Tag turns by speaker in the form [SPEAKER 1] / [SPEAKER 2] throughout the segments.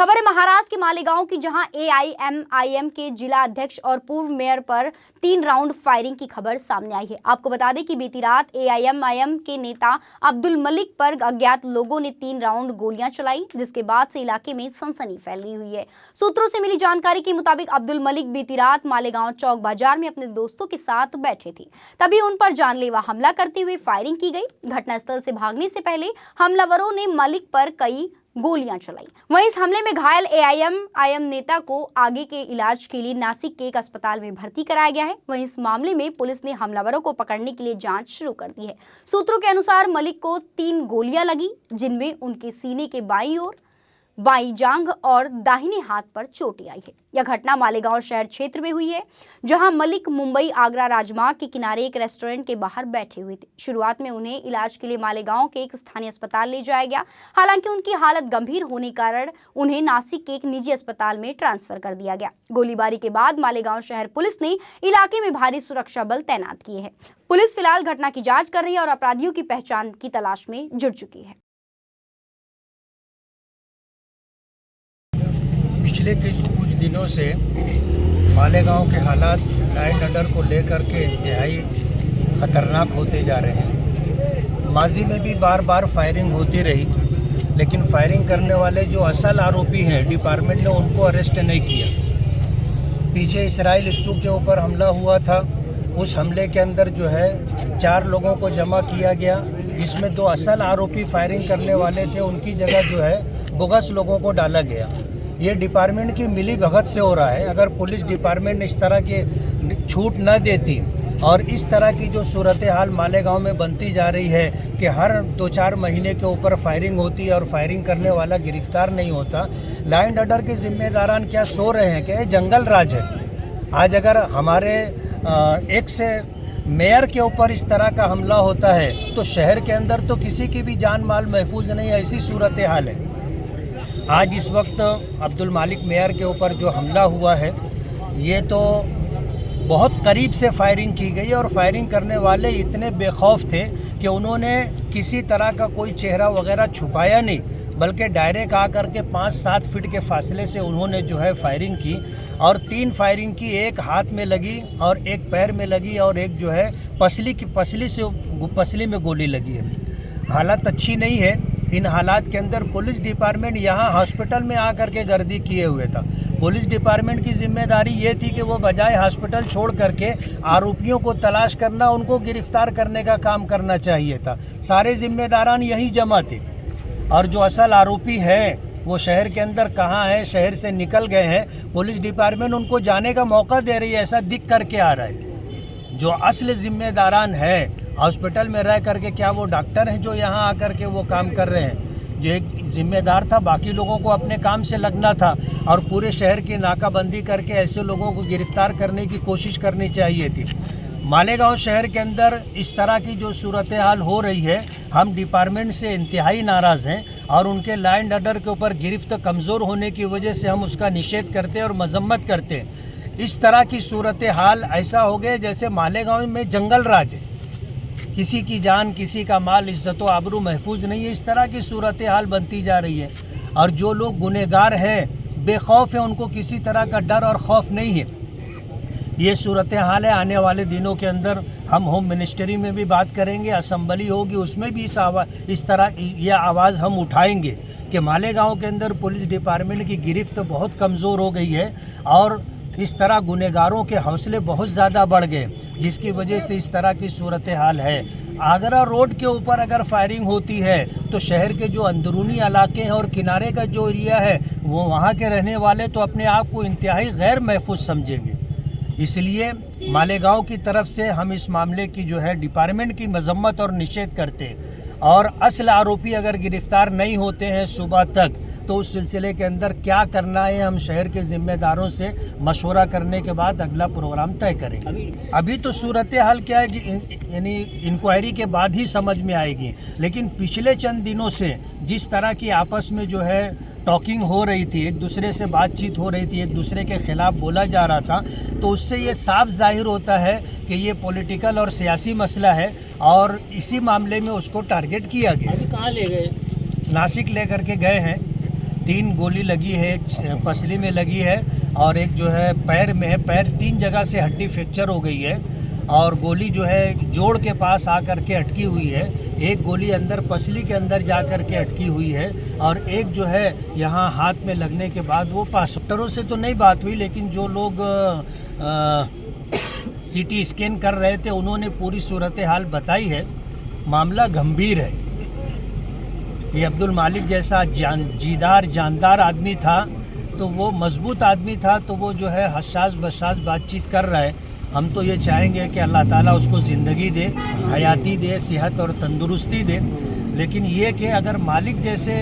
[SPEAKER 1] खबर है महाराष्ट्र के मालेगांव की, जहां एआईएमआईएम के जिला अध्यक्ष और पूर्व मेयर पर 3 राउंड फायरिंग की खबर सामने आई है। आपको बता दें कि बीती रात एआईएमआईएम के नेता अब्दुल मलिक पर अज्ञात लोगों ने 3 राउंड गोलियां चलाई, जिसके बाद से इलाके में सनसनी फैली हुई है। सूत्रों से मिली जानकारी के मुताबिक अब्दुल मलिक बीती रात मालेगांव चौक बाजार में अपने दोस्तों के साथ बैठे थे, तभी उन पर जानलेवा हमला करते हुए फायरिंग की गई। घटनास्थल से भागने से पहले हमलावरों ने मलिक पर कई गोलियां चलाई। वहीं इस हमले में घायल एआईएमआईएम नेता को आगे के इलाज के लिए नासिक के एक अस्पताल में भर्ती कराया गया है। वहीं इस मामले में पुलिस ने हमलावरों को पकड़ने के लिए जांच शुरू कर दी है। सूत्रों के अनुसार मलिक को 3 गोलियां लगी, जिनमें उनके सीने के बाईं ओर, बाईं जांघ और दाहिने हाथ पर चोटें आई है। यह घटना मालेगांव शहर क्षेत्र में हुई है, जहां मलिक मुंबई आगरा राजमार्ग के किनारे एक रेस्टोरेंट के बाहर बैठे हुए थे। शुरुआत में उन्हें इलाज के लिए मालेगांव के एक स्थानीय अस्पताल ले जाया गया। हालांकि उनकी हालत गंभीर होने के कारण उन्हें नासिक के एक निजी अस्पताल में ट्रांसफर कर दिया गया। गोलीबारी के बाद मालेगांव शहर पुलिस ने इलाके में भारी सुरक्षा बल तैनात किए हैं। पुलिस फिलहाल घटना की जाँच कर रही है और अपराधियों की पहचान की तलाश में जुट चुकी है।
[SPEAKER 2] पिछले कुछ दिनों से मालेगांव के हालात लाइन ऑर्डर को लेकर के इंतहाई ख़तरनाक होते जा रहे हैं। माजी में भी बार बार फायरिंग होती रही, लेकिन फायरिंग करने वाले जो असल आरोपी हैं डिपार्टमेंट ने उनको अरेस्ट नहीं किया। पीछे इसराइल इस्सू के ऊपर हमला हुआ था, उस हमले के अंदर जो है 4 लोगों को जमा किया गया। इसमें 2 असल आरोपी फायरिंग करने वाले थे, उनकी जगह जो है बोगस लोगों को डाला गया। ये डिपार्टमेंट की मिली भगत से हो रहा है। अगर पुलिस डिपार्टमेंट इस तरह की छूट न देती और इस तरह की जो सूरत हाल मालेगांव में बनती जा रही है कि हर 2-4 महीने के ऊपर फायरिंग होती है और फायरिंग करने वाला गिरफ्तार नहीं होता, लॉ एंड ऑर्डर के जिम्मेदारान क्या सो रहे हैं कि ये जंगल राज है। आज अगर हमारे एक्स मेयर के ऊपर इस तरह का हमला होता है तो शहर के अंदर तो किसी की भी जान माल महफूज नहीं, ऐसी सूरत हाल है। आज इस वक्त अब्दुल मालिक मेयर के ऊपर जो हमला हुआ है, ये तो बहुत करीब से फायरिंग की गई और फायरिंग करने वाले इतने बेखौफ थे कि उन्होंने किसी तरह का कोई चेहरा वगैरह छुपाया नहीं, बल्कि डायरेक्ट आकर के 5-7 फीट के फासले से उन्होंने जो है फायरिंग की और 3 फायरिंग की। एक हाथ में लगी और एक पैर में लगी और एक जो है पसली में गोली लगी है। हालत अच्छी नहीं है। इन हालात के अंदर पुलिस डिपार्टमेंट यहाँ हॉस्पिटल में आकर के गर्दी किए हुए था। पुलिस डिपार्टमेंट की जिम्मेदारी ये थी कि वो बजाय हॉस्पिटल छोड़ करके आरोपियों को तलाश करना, उनको गिरफ्तार करने का काम करना चाहिए था। सारे जिम्मेदारान यहीं जमा थे और जो असल आरोपी है वो शहर के अंदर कहाँ है, शहर से निकल गए हैं। पुलिस डिपार्टमेंट उनको जाने का मौका दे रही है, ऐसा दिख करके आ रहा है। जो असल जिम्मेदारान है हॉस्पिटल में रह करके, क्या वो डॉक्टर हैं जो यहाँ आकर के वो काम कर रहे हैं? जो एक जिम्मेदार था, बाकी लोगों को अपने काम से लगना था और पूरे शहर की नाकाबंदी करके ऐसे लोगों को गिरफ्तार करने की कोशिश करनी चाहिए थी। मालेगांव शहर के अंदर इस तरह की जो सूरत हाल हो रही है, हम डिपार्टमेंट से इंतहाई नाराज़ हैं और उनके लॉ एंड ऑर्डर के ऊपर गिरफ्त कमज़ोर होने की वजह से हम उसका निषेध करते हैं और मजम्मत करते हैं। इस तरह की सूरत हाल ऐसा हो गया जैसे मालेगांव में जंगल राज है, किसी की जान, किसी का माल, इज्जत व आबरू महफूज नहीं है। इस तरह की सूरत हाल बनती जा रही है और जो लोग गुनहगार हैं, बेखौफ हैं, उनको किसी तरह का डर और खौफ नहीं है। ये सूरत हाल है। आने वाले दिनों के अंदर हम होम मिनिस्ट्री में भी बात करेंगे, असम्बली होगी, उसमें भी इस तरह यह आवाज़ हम उठाएंगे कि मालेगांव के अंदर पुलिस डिपार्टमेंट की गिरफ्त बहुत कमज़ोर हो गई है और इस तरह गुनहगारों के हौसले बहुत ज़्यादा बढ़ गए, जिसकी वजह से इस तरह की सूरत हाल है। आगरा रोड के ऊपर अगर फायरिंग होती है तो शहर के जो अंदरूनी इलाके हैं और किनारे का जो एरिया है, वो वहाँ के रहने वाले तो अपने आप को इंतहाई गैर महफूज समझेंगे। इसलिए मालेगांव की तरफ से हम इस मामले की जो है डिपार्टमेंट की मजम्मत और निषेध करते हैं और असल आरोपी अगर गिरफ्तार नहीं होते हैं सुबह तक, तो उस सिलसिले के अंदर क्या करना है हम शहर के जिम्मेदारों से मशवरा करने के बाद अगला प्रोग्राम तय करेंगे। अभी तो सूरत हाल क्या है कि यानी इंक्वायरी के बाद ही समझ में आएगी, लेकिन पिछले चंद दिनों से जिस तरह की आपस में जो है टॉकिंग हो रही थी, एक दूसरे से बातचीत हो रही थी, एक दूसरे के खिलाफ बोला जा रहा था, तो उससे ये साफ जाहिर होता है कि ये पॉलिटिकल और सियासी मसला है और इसी मामले में उसको टारगेट किया गया।
[SPEAKER 3] अभी कहाँ ले गए?
[SPEAKER 2] नासिक ले करके गए हैं 3 गोली लगी है, पसली में लगी है और एक जो है पैर में है। पैर 3 जगह से हड्डी फ्रैक्चर हो गई है और गोली जो है जोड़ के पास आकर के अटकी हुई है। एक गोली अंदर पसली के अंदर जा कर के अटकी हुई है और एक जो है यहाँ हाथ में लगने के बाद वो पास। डॉक्टरों से तो नहीं बात हुई, लेकिन जो लोग सीटी स्कैन कर रहे थे उन्होंने पूरी सूरत हाल बताई है। मामला गंभीर है। ये अब्दुल मालिक जैसा जानदार आदमी था, तो वो मजबूत आदमी था, तो वो जो है हसास बसास बातचीत कर रहा है। हम तो ये चाहेंगे कि अल्लाह ताला उसको ज़िंदगी दे, हयाती दे, सेहत और तंदुरुस्ती दे। लेकिन ये कि अगर मालिक जैसे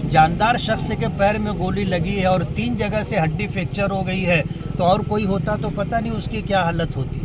[SPEAKER 2] जानदार शख्स के पैर में गोली लगी है और 3 जगह से हड्डी फ्रैक्चर हो गई है, तो और कोई होता तो पता नहीं उसकी क्या हालत होती।